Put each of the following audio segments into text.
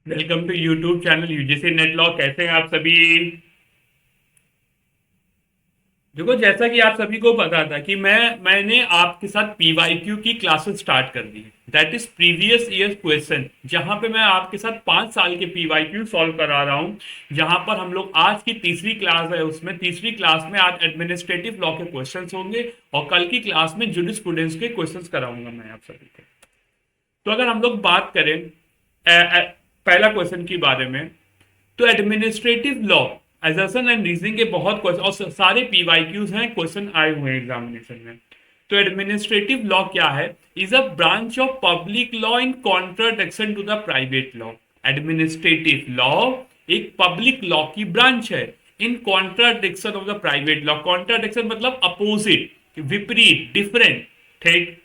Welcome to YouTube channel UGC NET law. कैसे हैं आप सभी? देखो, जैसा कि आप सभी को पता था कि मैंने आपके साथ पीवाईक्यू की क्लासेस स्टार्ट कर दी है। That is previous year question, जहां पे मैं आपके साथ 5 साल के पीवाईक्यू सॉल्व करा रहा हूं। जहां पर हम लोग आज की तीसरी क्लास है, उसमें तीसरी क्लास में आज एडमिनिस्ट्रेटिव लॉ के क्वेश्चंस होंगे और कल की क्लास में जुडिस्प्रूडेंस के क्वेश्चंस कराऊंगा मैं आप सभी को। तो अगर हम लोग बात करें पहला क्वेश्चन के बारे में, तो एडमिनिस्ट्रेटिव लॉ, एजर्सन एंड रीजनिंग के बहुत क्वेश्चन और सारे पीवाईक्यूज हैं, क्वेश्चन आए हुए हैं एग्जामिनेशन में। तो एडमिनिस्ट्रेटिव लॉ क्या है? Is a branch of public law in contradiction to the private law. Administrative law एक पब्लिक लॉ की ब्रांच है in contradiction of the private law. Contradiction मतलब अपोजिट, विपरीत, डिफरेंट। ठीक।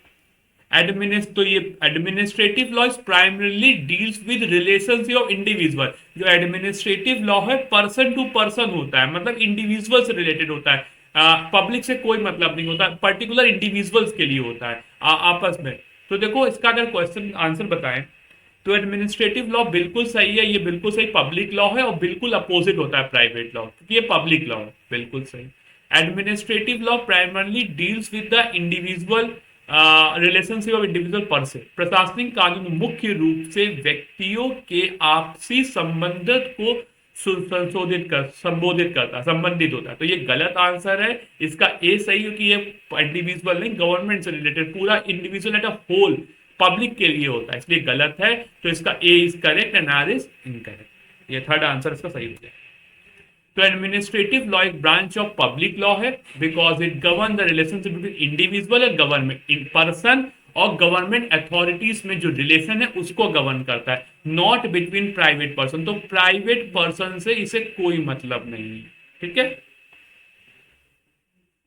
तो ये administrative law is primarily deals with relationship of individual. जो administrative law है पर्सन टू पर्सन होता है, मतलब इंडिविजुअल से रिलेटेड होता है। पब्लिक से कोई मतलब नहीं होता, पर्टिकुलर इंडिविजुअल्स के लिए होता है, आपस में। तो देखो, इसका अगर क्वेश्चन आंसर बताएं तो एडमिनिस्ट्रेटिव लॉ बिल्कुल सही है, ये बिल्कुल सही पब्लिक लॉ है और बिल्कुल अपोजिट होता है प्राइवेट लॉ, क्योंकि ये पब्लिक लॉ है। बिल्कुल सही। Administrative law primarily deals with the individual relationship of individual person. प्रशासनिक कानून मुख्य रूप से व्यक्तियों के आपसी संबंध को संशोधित कर संबोधित करता संबंधित होता है। तो ये गलत आंसर है। इसका ए सही है कि ये इंडिविजुअल नहीं, गवर्नमेंट से रिलेटेड, पूरा individual at a whole public के लिए होता है, इसलिए गलत है। तो इसका A is correct and R is incorrect. ये थर्ड आंसर इसका सही हो जाएगा। तो एडमिनिस्ट्रेटिव लॉ एक ब्रांच ऑफ पब्लिक लॉ है because it govern the relationship between individual and government in person, और गवर्नमेंट अथॉरिटीज में जो रिलेशन है उसको गवर्न करता है, नॉट बिटवीन प्राइवेट पर्सन। तो प्राइवेट पर्सन से इसे कोई मतलब नहीं है। ठीक है।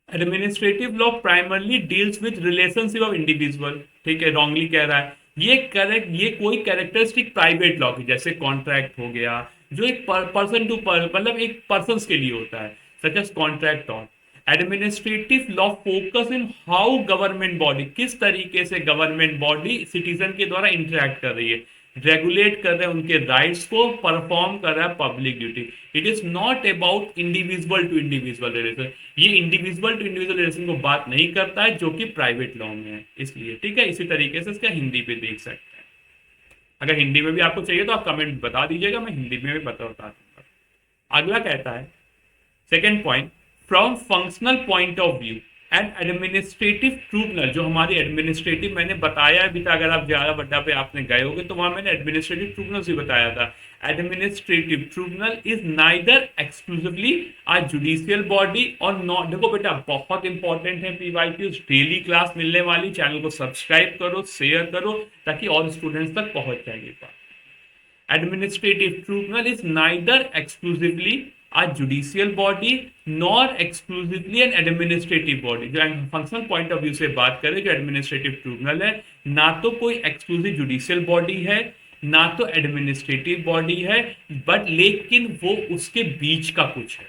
Administrative law primarily deals with relationship of individual. ठीक है, रॉन्गली कह रहा है। ये करेक्ट, ये कोई कैरेक्टरिस्टिक प्राइवेट लॉ की, जैसे कॉन्ट्रैक्ट हो गया, जो एक पर्सन टू मतलब एक पर्सन के लिए होता है, such as contract on. Administrative law focus in how government body, किस तरीके से गवर्नमेंट बॉडी सिटीजन के द्वारा इंटरेक्ट कर रही है, रेगुलेट कर रहे हैं उनके राइट्स को, परफॉर्म कर रहा है public duty. It is not about individual to individual relation. ये इंडिविजुअल टू इंडिविजुअल रिलेशन को बात नहीं करता है, जो कि प्राइवेट लॉ में है, इसलिए। ठीक है, इसी तरीके से इसका हिंदी पे देख सकते हैं। अगर हिंदी में भी आपको चाहिए तो आप कमेंट बता दीजिएगा, मैं हिंदी में भी बता दूंगा। अगला कहता है, second point, from functional point of view and administrative tribunal. जो हमारी एडमिनिस्ट्रेटिव मैंने बताया अभी था, अगर आप ज्यादा बड्डा पे आपने गए होगे तो वहां मैंने एडमिनिस्ट्रेटिव ट्रिब्यूनल भी बताया था। Administrative tribunal is neither exclusively a judicial body और नॉट। देखो बेटा, बहुत इंपॉर्टेंट है पीवाईक्यू, डेली क्लास मिलने वाली। चैनल को सब्सक्राइब करो, शेयर करो, ताकि और स्टूडेंट्स तक पहुंच जाएगी बात। Administrative tribunal is neither exclusively a judicial body nor exclusively an administrative body। जो फंक्शनल पॉइंट ऑफ व्यू से बात करें, जो एडमिनिस्ट्रेटिव ट्रिब्यूनल है, ना तो कोई एक्सक्लूसिव जुडिशियल बॉडी है, ना तो एडमिनिस्ट्रेटिव बॉडी है, बट लेकिन वो उसके बीच का कुछ है,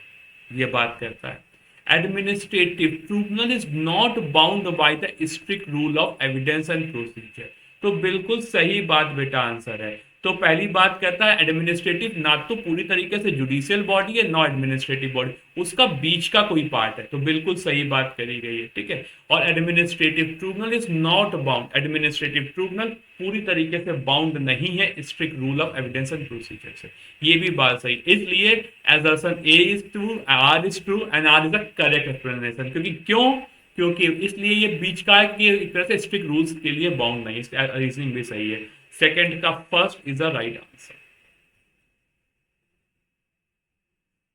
ये बात करता है। Administrative tribunal is not bound by the strict rule of evidence and procedure. तो बिल्कुल सही बात बेटा आंसर है। तो पहली बात कहता है एडमिनिस्ट्रेटिव ना तो पूरी तरीके से जुडिशियल बॉडी है, नॉट एडमिनिस्ट्रेटिव बॉडी, उसका बीच का कोई पार्ट है। तो बिल्कुल सही बात करी गई है। ठीक है। और administrative tribunal is not bound, administrative tribunal पूरी तरीके से बाउंड नहीं है strict rule of evidence and procedure से। ये भी बात सही, इसलिए assertion A is true, R is true and R is the correct explanation. क्योंकि क्यों? क्योंकि इसलिए ये बीच का है कि एक तरह से स्ट्रिक्ट रूल्स के लिए बाउंड नहीं, इसका रीजनिंग भी सही है। सेकंड का first is the right answer.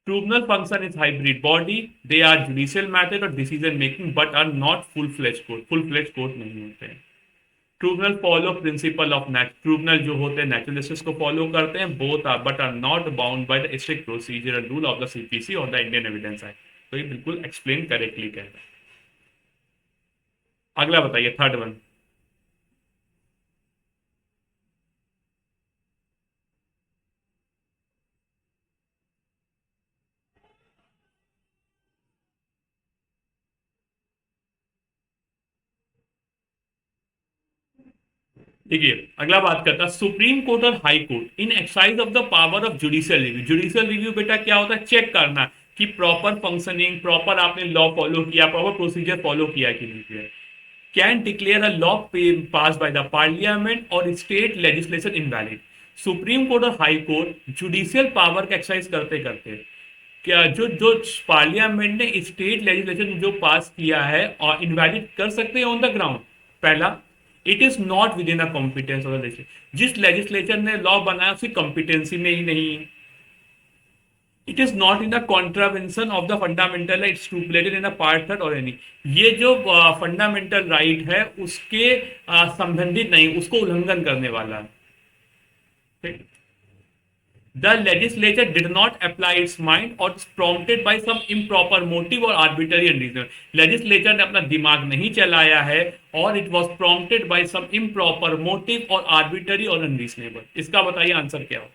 Tribunal function is hybrid body, they are judicial method और decision making but are not full fledge court, full fledge court नहीं होते हैं। Tribunal follow principle of tribunal जो होते हैं natural justice को follow करते हैं, both are but are not bound by the strict procedure and rule of the CPC और द इंडियन एविडेंस एक्ट। तो ये बिल्कुल एक्सप्लेन करेक्टली कह रहा है। अगला बताइए, थर्ड वन। देखिए, अगला बात करता है सुप्रीम कोर्ट और high court in exercise of the power of judicial review. Judicial review बेटा क्या होता है? चेक करना कि प्रॉपर फंक्शनिंग, प्रॉपर आपने लॉ फॉलो किया, प्रॉपर प्रोसीजर फॉलो किया कि नहीं किया। Can declare a law pass by the parliament और state legislation invalid. Supreme court और हाई कोर्ट जुडिशियल पावर का एक्सरसाइज करते करते क्या जो जो पार्लियामेंट ने स्टेट लेजिस्लेशन जो पास किया है और इनवैलिड कर सकते हैं ऑन द ग्राउंड। पहला, it is not within a competence of the legislature. जिस लेजिस्लेचर ने लॉ बनाया उसकी कॉम्पिटेंसी में ही नहीं है। It is not in the contravention of the fundamental right stipulated in part third और एनी। ये जो फंडामेंटल राइट है उसके संबंधित नहीं, उसको उल्लंघन करने वाला है। ठीक? The legislature did not apply its mind or is prompted by some improper motive or arbitrary unreasonable। Legislature ने अपना दिमाग नहीं चलाया है और it was prompted by some improper motive और arbitrary और unreasonable। इसका बताइए आंसर क्या हो?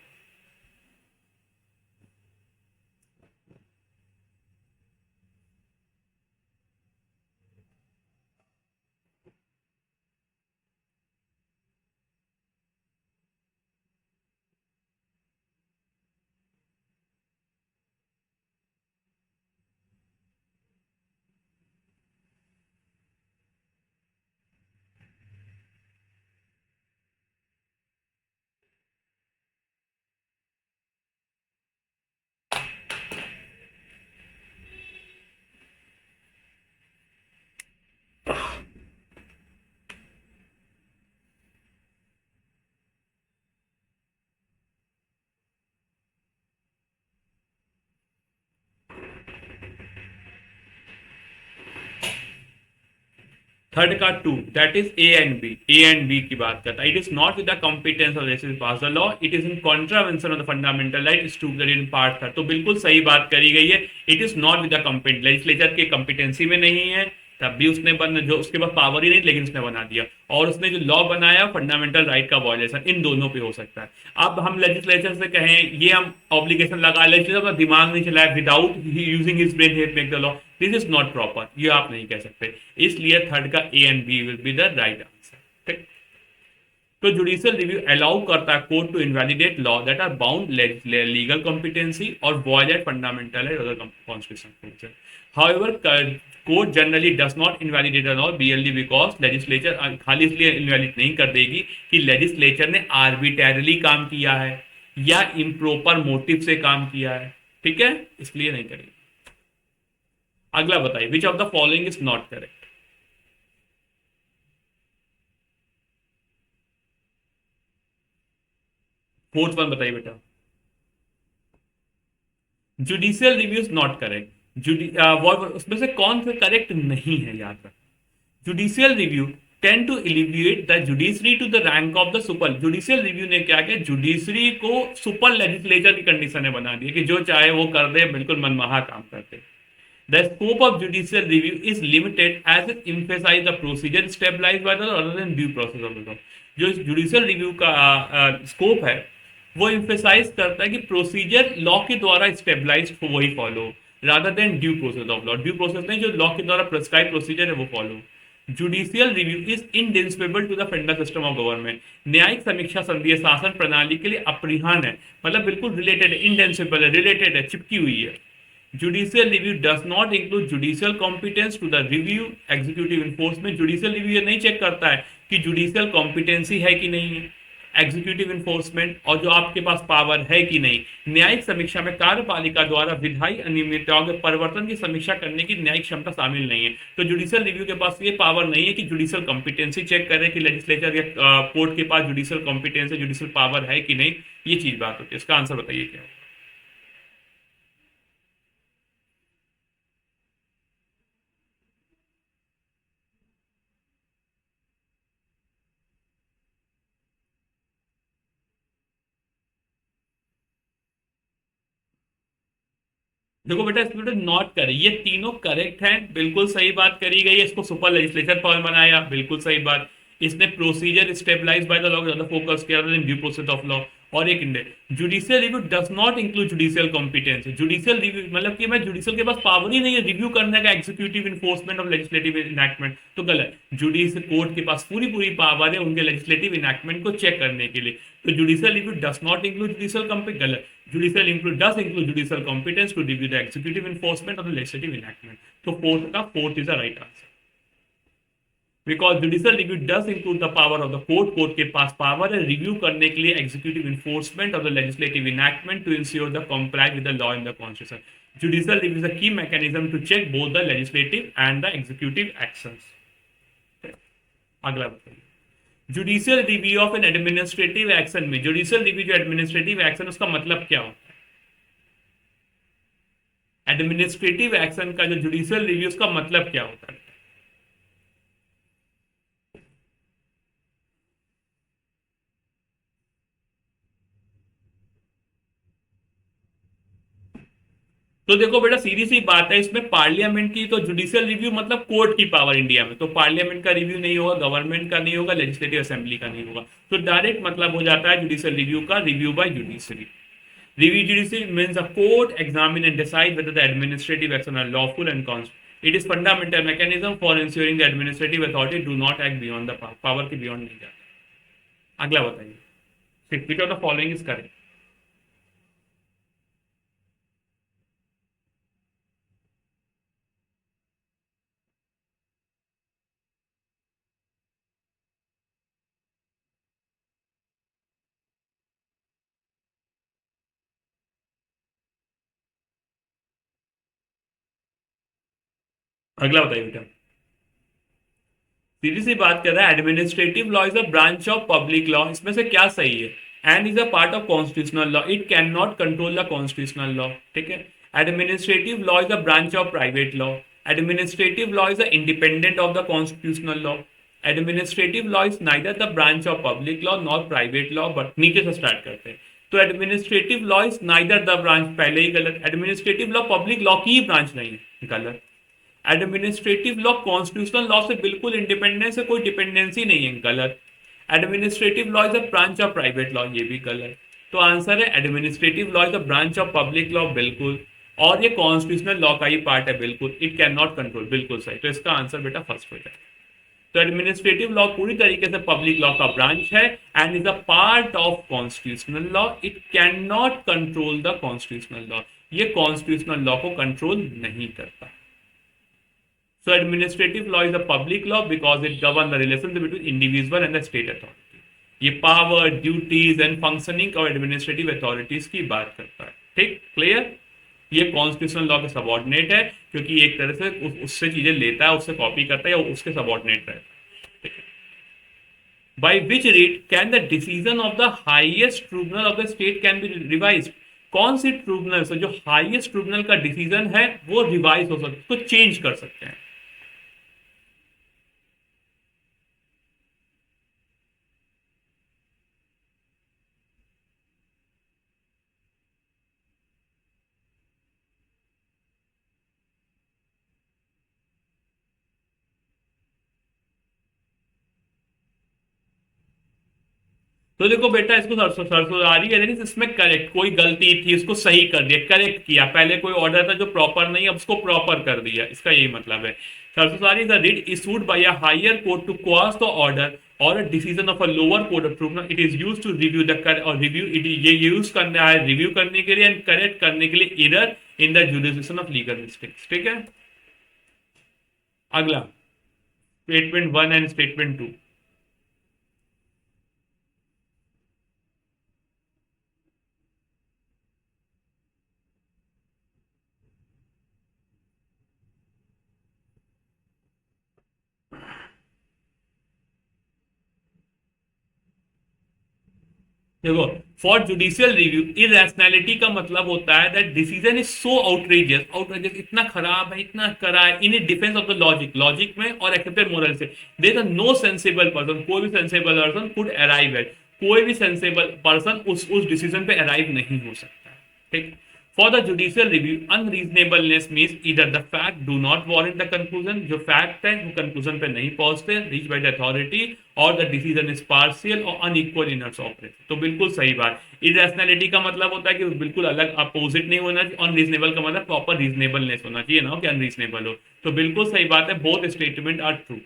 थर्ड का two, that is A and B. A and B की बात करता है। It is not with the competence of legislature pass the law, it is in contravention of the fundamental right stipulated in part third. तो बिल्कुल सही बात करी गई है। It is not with the competence, legislature के कॉम्पिटेंसी में नहीं है, तब भी उसने जो उसके पास पावर ही नहीं, लेकिन उसने बना दिया। और उसने जो लॉ बनाया फंडामेंटल राइट का वायलेशन इन दोनों पे हो सकता है। अब हम लेजिस्लेचर से कहें ये हम ऑब्लिगेशन लगा, लेजिस्लेचर अपना दिमाग नहीं चलाया, without using his brain he make the law, this is not proper, ये आप नहीं कह सकते। इसलिए थर्ड का A and B will be the right answer. ठीक? तो जुडिशियल रिव्यू अलाउ करता है court to invalidate law that are bound legal competency और वॉयलेट फंडामेंटल है other constitution. However court generally does not invalidate a law barely because legislature, खाली इसलिए invalid नहीं कर देगी कि लेजिस्लेचर ने आर्बिट्ररली काम किया है या इम्प्रॉपर मोटिव से काम किया है। ठीक है, इसलिए नहीं करेगी। अगला बताइए, which of the following is not correct. Fourth one बताइए बेटा। Judicial review is not correct. उसमें से कौन सा करेक्ट नहीं है, याद रख। Judicial review tend to alleviate the judiciary to the rank of the super. Judicial review ने क्या किया, जुडिशरी को सुपर लेजिस्लेचर की कंडीशन में बना दिया कि जो चाहे वो कर दे, बिल्कुल मनमाहा काम करते। The scope of judicial review is limited as it emphasizes the procedure stabilized by the other than due process of the law। जो जुडिशियल रिव्यू का स्कोप है वो इम्फेसाइज करता है कि प्रोसीजर लॉ के द्वारा स्टेबलाइज हो वही follow, rather than due process of law. Due process नहीं, जो लॉ के द्वारा प्रेस्क्राइब प्रोसीजर है वो follow. Judicial review is indispensable to the federal system of government. न्यायिक समीक्षा संघीय शासन प्रणाली के लिए अपरिहार्य है, मतलब बिल्कुल रिलेटेड है, इनडेंसिबल है, रिलेटेड है, चिपकी हुई है। Judicial review does not include judicial competence to the review executive enforcement. Judicial review ये नहीं चेक करता है कि जुडिशियल कॉम्पिटेंसी है कि नहीं है, एग्जीक्यूटिव इन्फोर्समेंट और जो आपके पास पावर है कि नहीं। न्यायिक समीक्षा में कार्यपालिका द्वारा विधायी अनियमितताओं के परिवर्तन की समीक्षा करने की न्यायिक क्षमता शामिल नहीं है। तो जुडिशियल रिव्यू के पास ये पावर नहीं है कि जुडिशियल कॉम्पिटेंसी चेक करे कि लेजिस्लेचर या कोर्ट के पास जुडिशियल कॉम्पिटेंस, जुडिशियल पावर है कि नहीं। ये चीज बात होती है। इसका आंसर बताइए क्या है? देखो बेटा, इसमें नॉट करे, ये तीनों करेक्ट हैं, बिल्कुल सही बात करी गई है। इसको सुपर लेजिस्लेचर पावर बनाया, बिल्कुल सही बात। इसने procedure stabilise by the law ज्यादा फोकस किया ड्यू प्रोसेस ऑफ लॉ। और एक judicial review does not include judicial competence. Judicial review मतलब कि मैं जुडिशियल के पास पावर ही नहीं है रिव्यू करने का executive enforcement of legislative enactment, तो गलत। जुडिशियल कोर्ट के पास पूरी पूरी पावर है उनके लेजिस्लेटिव इनैक्टमेंट को चेक करने के लिए, तो judicial review does not include judicial competence, गलत। Judicial include does include judicial competence to review the executive enforcement of the legislative enactment, तो fourth is the right answer. Because judicial review does include the power of the court, court के पास power है review करने के लिए executive enforcement of the legislative enactment to ensure the comply with the law in the constitution. Judicial review is a key mechanism to check both the legislative and the executive actions. अगला बताइए, judicial review of an administrative action में, judicial review जो administrative action उसका मतलब क्या होता है? Administrative action का जो जुडिशियल रिव्यू उसका मतलब क्या होता है? तो देखो बेटा सीधी सी बात है, इसमें पार्लियामेंट की तो जुडिशियल रिव्यू मतलब कोर्ट की पावर इंडिया में, तो पार्लियामेंट का रिव्यू नहीं होगा, गवर्नमेंट का नहीं होगा, लेजिस्लेटिव असेंबली का नहीं होगा, तो डायरेक्ट मतलब हो जाता है जुडिशियल रिव्यू का review by judiciary. Review judiciary means a court examine and decide whether the administrative action are lawful and constitutional. It is fundamental mechanism for ensuring the administrative authority do not act beyond the power. Power के beyond नहीं जाता। अगला बताइए, which of the following is correct? अगला बताइए बेटा, सीधी सी बात कर रहा है administrative law is a branch of public law, इसमें से क्या सही है? And is a part of constitutional law, it can not control the constitutional law, ठीक है। Administrative law is a branch of private law, administrative law is a independent of the constitutional law, administrative law is neither the branch of public law not private law, but नीचे से start करते हैं। तो administrative law is neither the branch, पहले ही गलत, administrative law public law की ही branch नहीं है, गलत। एडमिनिस्ट्रेटिव लॉ कॉन्स्टिट्यूशनल लॉ से बिल्कुल इंडिपेंडेंस है, कोई डिपेंडेंसी नहीं है, गलत। Administrative law is a branch of private law, ये भी गलत। तो आंसर है administrative law is a branch of public law, बिल्कुल। और ये कॉन्स्टिट्यूशनल लॉ का ही पार्ट है, बिल्कुल। इट कैन नॉट कंट्रोल, बिल्कुल सही। तो इसका आंसर बेटा फर्स्ट हो जाएगा। तो एडमिनिस्ट्रेटिव लॉ पूरी तरीके से पब्लिक लॉ का ब्रांच है and is a part of constitutional law, it can not control the constitutional law, ये कॉन्स्टिट्यूशनल लॉ को कंट्रोल नहीं करता। So administrative law is a public law because it governs the relationship between individual and the state authority. ये power, duties and functioning और administrative authorities की बात करता है, ठीक, क्लियर। ये कॉन्स्टिट्यूशनल लॉ के सबऑर्डिनेट है क्योंकि एक तरह से उससे चीजें लेता है, उससे कॉपी करता है या उसके सबऑर्डिनेट रहता है। By which rate can the decision of the highest tribunal of the state can be revised? कौन सी ट्रिब्यूनल से जो हाईएस्ट ट्रिब्यूनल का डिसीजन है वो रिवाइज हो सकता है, उसको चेंज कर सकते हैं? तो देखो बेटा, इसको सरसोदारी है, लेकिन इसमें करेक्ट, कोई गलती थी उसको सही कर दिया, करेक्ट किया। पहले कोई ऑर्डर था जो प्रॉपर नहीं, अब उसको प्रॉपर कर दिया, इसका यही मतलब है। Certiorari is a writ issued by a higher court to quash the order और a decision of a lower court of tribunal. It is used to review the और रिव्यू, इट ये यूज करना है रिव्यू करने के लिए and correct करने के लिए error in the जुडिशन of legal mistakes, ठीक है। अगला स्टेटमेंट 1 एंड स्टेटमेंट 2। देखो, फॉर जुडिशियल रिव्यू इरेशनैलिटी का मतलब होता है that decision is so outrageous, outrageous इतना खराब है, इतना करा है, in defence of the logic, logic में और एक्सेप्टेड मोरल से। There is no sensible person, कोई भी sensible person could arrive at, कोई भी सेंसिबल पर्सन उस डिसीजन पे अराइव नहीं हो सकता, ठीक। For the judicial review unreasonableness means either the fact do not warrant the conclusion, जो फैक्ट है वो कंक्लूजन पे नहीं पहुंचते रीच बाय द अथॉरिटी, और द डिसीजन इज पार्शियल और अनइक्वल इन इट्स ऑपरेशन। तो बिल्कुल सही बात। इरेशनैलिटी का मतलब होता है कि बिल्कुल अलग अपोजिट नहीं होना चाहिए, अनरीजनेबल का मतलब प्रॉपर रीजनेबलनेस होना चाहिए ना कि अनरीजनेबल हो। तो बिल्कुल सही बात है, बोथ स्टेटमेंट आर ट्रू।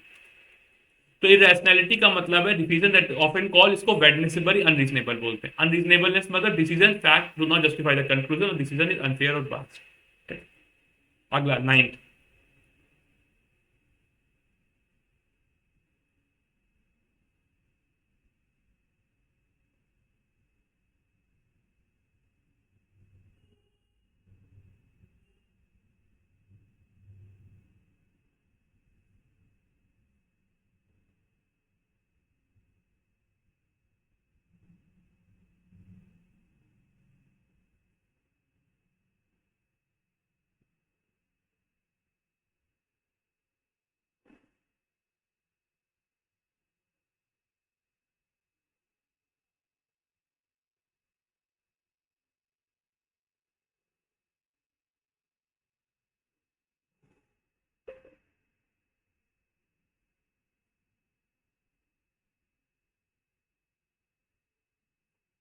तो इरेशनैलिटी का मतलब है डिसीजन दैट ऑफन कॉल, इसको वेडनेसेबल अनरीजनेबल बोलते हैं। अनरीजनेबलनेस मतलब decision fact do not justify the conclusion और डिसीजन इज अनफेयर और बायस्ड। अगला 9th।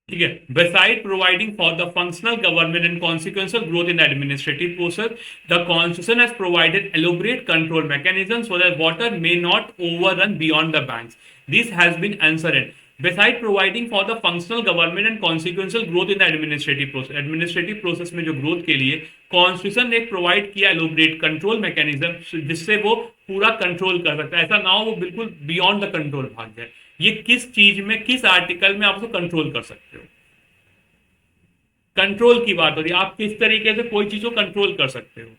ठीक है, beside providing for the functional government and consequential growth in the administrative process, the constitution has provided elaborate control mechanisms so that water may not overrun beyond the banks. This has been answered. Beside providing for the functional government and consequential growth in the administrative process में जो growth के लिए constitution ने provide किया elaborate control mechanism, जिससे वो पूरा control कर सकता है, ऐसा ना हो वो बिल्कुल बियॉन्ड द कंट्रोल भाग जाए। ये किस चीज में, किस आर्टिकल में आप उसको कंट्रोल कर सकते हो? कंट्रोल की बात हो रही है, आप किस तरीके से कोई चीज को कंट्रोल कर सकते हो।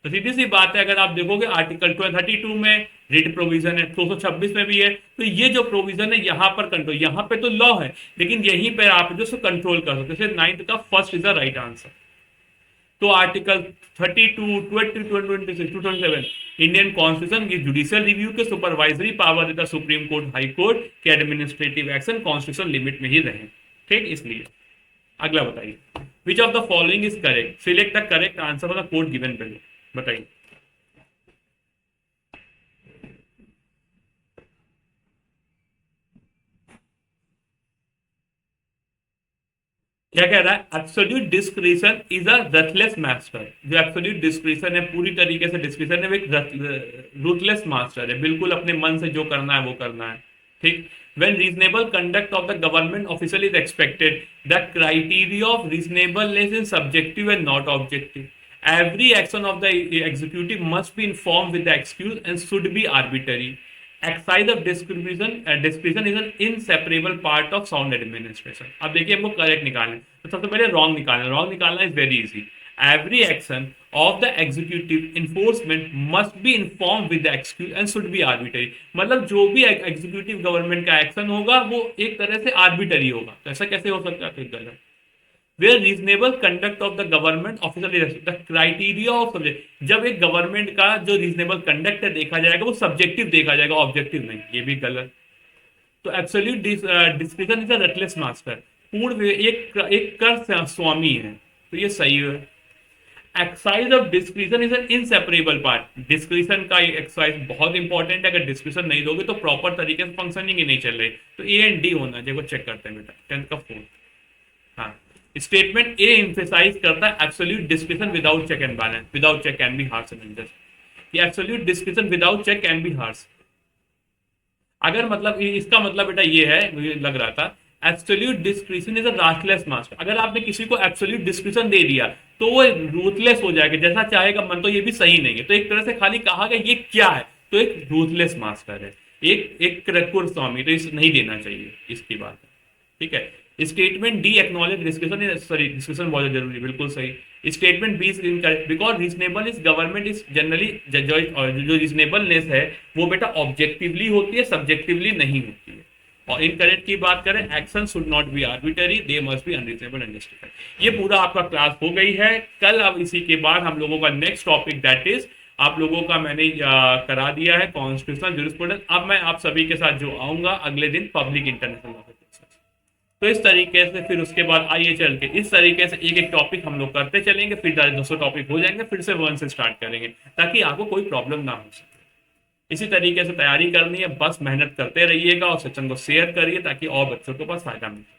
तो सीधी सी बात है, अगर आप देखोगे आर्टिकल 32 में रिट प्रोविजन है, 226 में भी है, तो ये जो प्रोविजन है यहाँ पर कंट्रोल, यहाँ पे तो लॉ है लेकिन यहीं पर आप जो सो कंट्रोल कर सकते हो। 9th का first is the right answer. तो आर्टिकल 32, 20, 26, 227 इंडियन कॉन्स्टिट्यूशन की जुडिशियल रिव्यू के सुपरवाइजरी पावर देता सुप्रीम कोर्ट, हाई कोर्ट के एडमिनिस्ट्रेटिव एक्शन कॉन्स्टिट्यूशन लिमिट में ही रहे। ठीक, इसलिए अगला बताइए, which of the following is correct, select the correct answer of the code given below. बताइए क्या कह रहा है? Absolute discretion is a ruthless master. जो एब्सोल्यूट डिस्क्रिशन है, पूरी तरीके से डिस्क्रिशन है, वो एक रूथलेस मास्टर है, बिल्कुल अपने मन से जो करना है वो करना है। ठीक, when reasonable conduct of the government official is expected, the criteria of reasonableness is subjective and not objective. Every action of the executive must be informed with the excuse and should be arbitrary. Exercise of discretion is an inseparable part of sound administration. अब देखिए हमको correct निकालना है, तो सबसे पहले wrong निकालना is very easy. Every action of the executive enforcement must be informed with the excuse and should be arbitrary। मतलब जो भी एग्जीक्यूटिव गवर्नमेंट का एक्शन होगा वो एक तरह से आर्बिटरी होगा। तो ऐसा कैसे हो सकता है? तो गलत। Where reasonable conduct of the government officer the criteria of subject, जब एक गवर्नमेंट का जो रीजनेबल कंडक्ट है देखा जाएगा वो सब्जेक्टिव देखा जाएगा, ऑब्जेक्टिव नहीं, ये भी गलत। तो absolute discretion is a ruthless master, पूर्ण एक कर स्वामी है, तो ये सही है। Exercise of discretion is an inseparable part. Discretion का एक्सरसाइज बहुत इंपॉर्टेंट है, अगर डिस्क्रिशन नहीं दोगे तो प्रॉपर तरीके से फंक्शनिंग ही नहीं चल रही। तो ए एंड डी होना चाहिए, चेक करते हैं बेटा 10th का 4th। हाँ, स्टेटमेंट ए एम्फेसाइज करता है absolute discretion without check and balance, without check can be harsh and unjust. ये absolute discretion without check can be harsh. अगर मतलब इसका मतलब बेटा ये है, मुझे लग रहा था absolute discretion is a ruthless master. अगर आपने किसी को एब्सोल्यूट डिस्क्रिशन दे दिया तो वो रूथलेस हो जाएगा, जैसा चाहेगा मन, तो ये भी सही नहीं है। तो एक तरह से खाली कहा गया ये क्या है, तो एक रूथलेस मास्टर है, एक क्रकुर स्वामी, तो इसे नहीं देना चाहिए, इसकी बात है। ठीक है, statement D acknowledge discussion, sorry discussion बहुत जरूरी, बिल्कुल सही। Statement B is incorrect because reasonable is government is generally, जो रीजनेबलनेस है वो बेटा ऑब्जेक्टिवली होती है, सब्जेक्टिवली नहीं होती है। और इनकरेक्ट की बात करें, action should not be arbitrary, they must be unreasonable and justified. ये पूरा आपका क्लास हो गई है। कल अब इसी के बाद हम लोगों का नेक्स्ट टॉपिक दैट इज आप लोगों का मैंने करा दिया है कॉन्स्टिट्यूशनल जूरिस्प्रूडेंस। अब मैं आप सभी के साथ जो आऊंगा अगले दिन पब्लिक इंटरनेशनल लॉ। तो इस तरीके से फिर उसके बाद आइए चल के इस तरीके से एक एक टॉपिक हम लोग करते चलेंगे, फिर 200 टॉपिक हो जाएंगे, फिर से वन से स्टार्ट करेंगे, ताकि आपको कोई प्रॉब्लम ना हो सके। इसी तरीके से तैयारी करनी है, बस मेहनत करते रहिएगा और सेशन को शेयर करिए ताकि और बच्चों के पास फायदा मिले।